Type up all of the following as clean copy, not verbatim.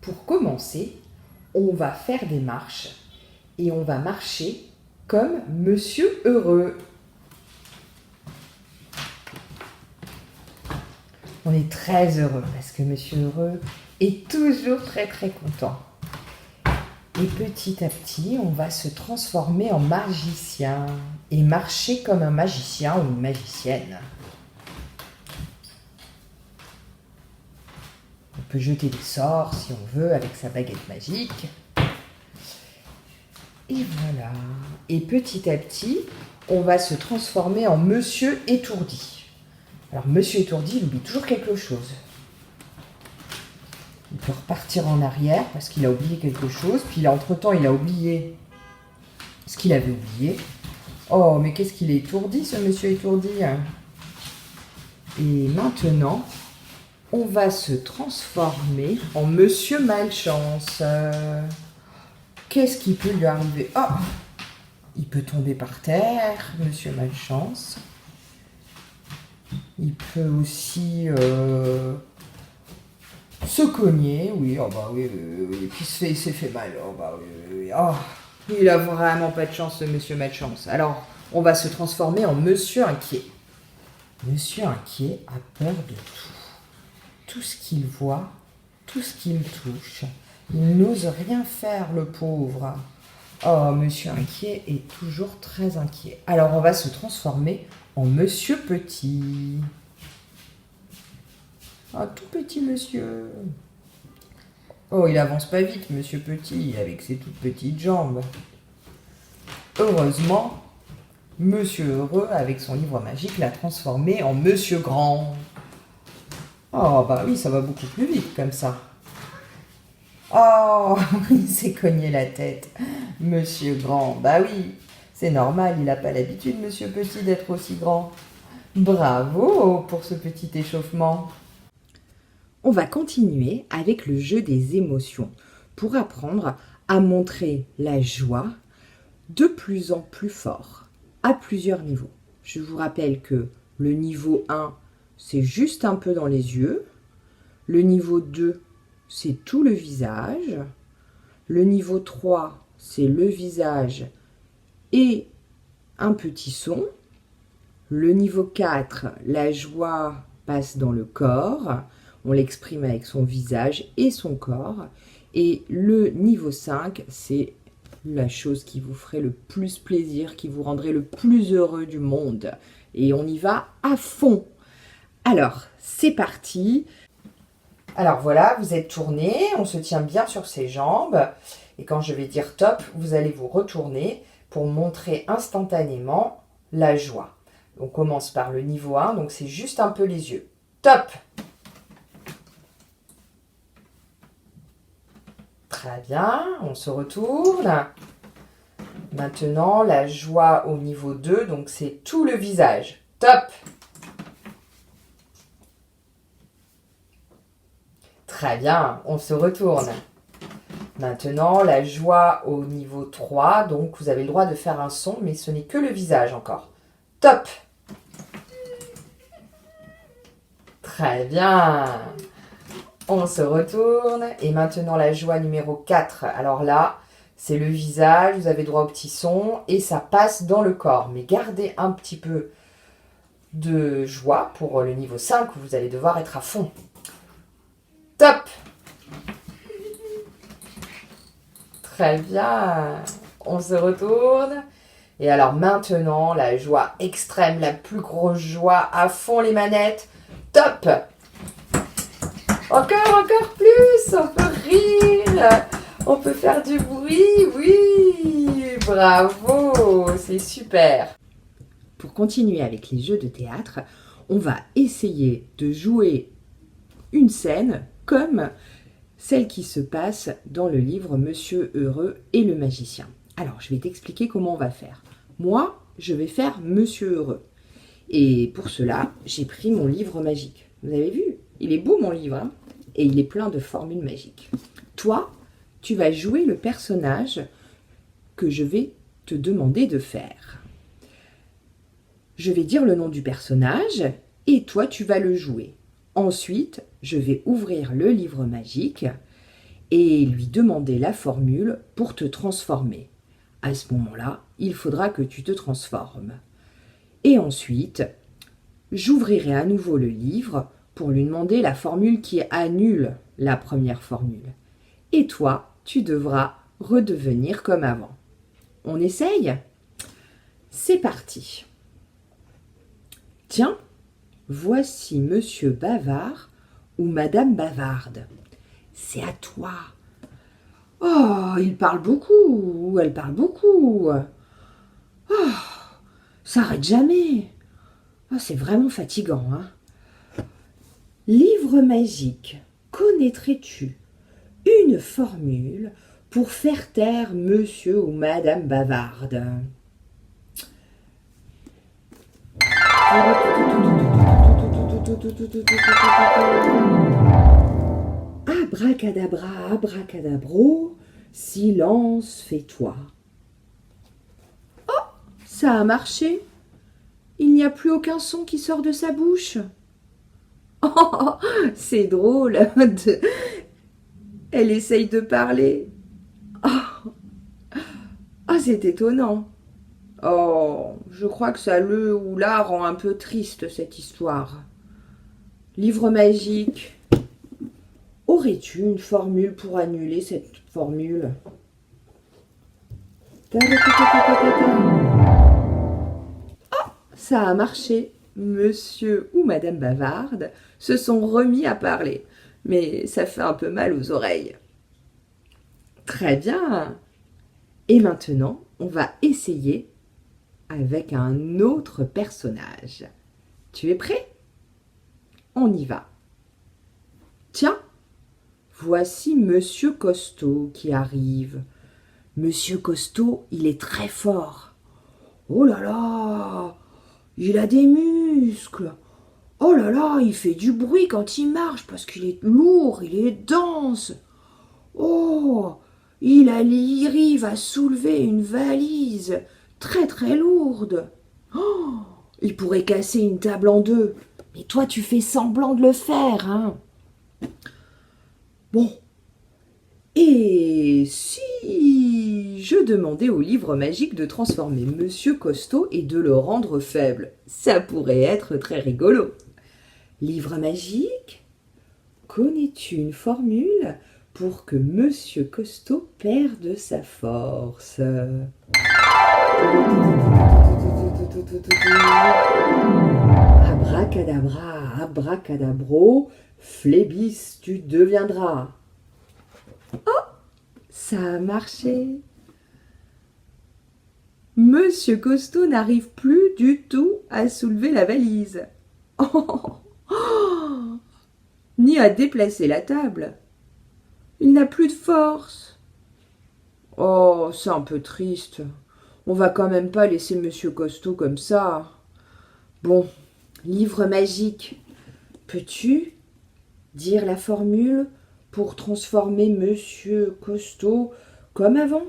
Pour commencer, on va faire des marches et on va marcher comme Monsieur Heureux. On est très heureux parce que Monsieur Heureux est toujours très content. Et petit à petit, on va se transformer en magicien et marcher comme un magicien ou une magicienne. On peut jeter des sorts si on veut avec sa baguette magique. Et voilà. Et petit à petit, on va se transformer en Monsieur Étourdi. Alors Monsieur Étourdi, il oublie toujours quelque chose. Il peut repartir en arrière parce qu'il a oublié quelque chose. Puis entre-temps, il a oublié ce qu'il avait oublié. Oh, mais qu'est-ce qu'il est étourdi, ce Monsieur Étourdi. Et maintenant, on va se transformer en Monsieur Malchance. Qu'est-ce qui peut lui arriver? Oh, il peut tomber par terre, Monsieur Malchance. Il peut aussi se cogner, oui, oh bah oui, et puis il s'est fait mal, oh bah oui. Oh, il a vraiment pas de chance, ce Monsieur Malchance. Alors, on va se transformer en Monsieur Inquiet. Monsieur Inquiet a peur de tout. Tout ce qu'il voit, tout ce qu'il touche. Il n'ose rien faire, le pauvre. Oh, Monsieur Inquiet est toujours très inquiet. Alors, on va se transformer en Monsieur Petit. Un tout petit monsieur. Oh, il avance pas vite, Monsieur Petit, avec ses toutes petites jambes. Heureusement, Monsieur Heureux, avec son livre magique, l'a transformé en Monsieur Grand. Oh, bah oui, ça va beaucoup plus vite comme ça. Oh, il s'est cogné la tête. Monsieur Grand, bah oui, c'est normal, il n'a pas l'habitude, Monsieur Petit, d'être aussi grand. Bravo pour ce petit échauffement. On va continuer avec le jeu des émotions pour apprendre à montrer la joie de plus en plus fort, à plusieurs niveaux. Je vous rappelle que le niveau 1, c'est juste un peu dans les yeux. Le niveau 2, c'est tout le visage. Le niveau 3, c'est le visage et un petit son. Le niveau 4, la joie passe dans le corps. On l'exprime avec son visage et son corps. Et le niveau 5, c'est la chose qui vous ferait le plus plaisir, qui vous rendrait le plus heureux du monde. Et on y va à fond. Alors, c'est parti. Alors voilà, vous êtes tourné, on se tient bien sur ses jambes. Et quand je vais dire top, vous allez vous retourner pour montrer instantanément la joie. On commence par le niveau 1, donc c'est juste un peu les yeux. Top! Très bien, on se retourne. Maintenant, la joie au niveau 2, donc c'est tout le visage. Top! Très bien, on se retourne. Maintenant, la joie au niveau 3, donc vous avez le droit de faire un son, mais ce n'est que le visage encore. Top! Très bien. On se retourne. Et maintenant, la joie numéro 4. Alors là, c'est le visage. Vous avez droit au petit son. Et ça passe dans le corps. Mais gardez un petit peu de joie pour le niveau 5 où vous allez devoir être à fond. Top! Très bien. On se retourne. Et alors maintenant, la joie extrême, la plus grosse joie, à fond les manettes. Top! Encore plus! On peut rire! On peut faire du bruit, oui! Bravo! C'est super! Pour continuer avec les jeux de théâtre, on va essayer de jouer une scène comme celle qui se passe dans le livre Monsieur Heureux et le magicien. Alors, je vais t'expliquer comment on va faire. Moi, je vais faire Monsieur Heureux. Et pour cela, j'ai pris mon livre magique. Vous avez vu? Il est beau mon livre, hein? Et il est plein de formules magiques. Toi, tu vas jouer le personnage que je vais te demander de faire. Je vais dire le nom du personnage et toi, tu vas le jouer. Ensuite, je vais ouvrir le livre magique et lui demander la formule pour te transformer. À ce moment-là, il faudra que tu te transformes. Et ensuite, j'ouvrirai à nouveau le livre pour lui demander la formule qui annule la première formule. Et toi, tu devras redevenir comme avant. On essaye ? C'est parti. Tiens, voici Monsieur Bavard ou Madame Bavarde. C'est à toi. Oh, il parle beaucoup, ou elle parle beaucoup. Oh, ça n'arrête jamais. Oh, c'est vraiment fatigant, hein. Livre magique, connaîtrais-tu une formule pour faire taire Monsieur ou Madame Bavarde? Abracadabra, abracadabro, silence, fais-toi. Oh, ça a marché. Il n'y a plus aucun son qui sort de sa bouche. Oh, c'est drôle. Elle essaye de parler. Oh, oh, c'est étonnant. Oh, je crois que ça le ou la rend un peu triste, cette histoire. Livre magique. Aurais-tu une formule pour annuler cette formule? Oh, ça a marché. Monsieur ou Madame Bavarde se sont remis à parler, mais ça fait un peu mal aux oreilles. Très bien. Et maintenant, on va essayer avec un autre personnage. Tu es prêt? On y va. Tiens, voici Monsieur Costaud qui arrive. Monsieur Costaud, il est très fort. Oh là là, il a des muscles. Oh là là, il fait du bruit quand il marche parce qu'il est lourd, il est dense. Oh, il arrive à soulever une valise très très lourde. Oh, il pourrait casser une table en deux. Mais toi, tu fais semblant de le faire, hein? Bon. Et si je demandais au livre magique de transformer Monsieur Costaud et de le rendre faible? Ça pourrait être très rigolo. Livre magique, connais-tu une formule pour que Monsieur Costaud perde sa force? Abracadabra, abracadabro, phlébis, tu deviendras. Oh, ça a marché. Monsieur Costaud n'arrive plus du tout à soulever la valise. Oh, oh, ni à déplacer la table. Il n'a plus de force. Oh, c'est un peu triste. On va quand même pas laisser Monsieur Costaud comme ça. Bon, livre magique, peux-tu dire la formule pour transformer Monsieur Costaud comme avant?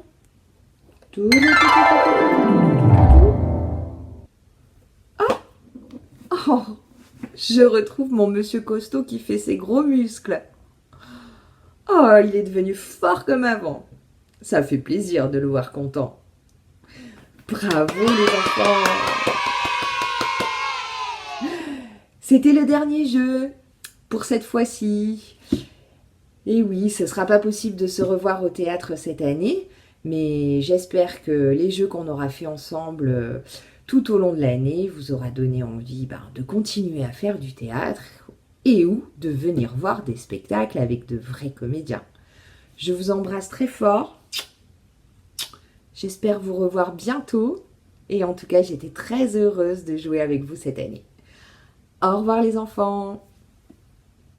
Oh, je retrouve mon Monsieur Costaud qui fait ses gros muscles. Oh, il est devenu fort comme avant. Ça fait plaisir de le voir content. Bravo les enfants! C'était le dernier jeu pour cette fois-ci. Et oui, ce ne sera pas possible de se revoir au théâtre cette année, mais j'espère que les jeux qu'on aura fait ensemble tout au long de l'année vous aura donné envie de continuer à faire du théâtre et ou de venir voir des spectacles avec de vrais comédiens. Je vous embrasse très fort. J'espère vous revoir bientôt. Et en tout cas, j'étais très heureuse de jouer avec vous cette année. Au revoir les enfants!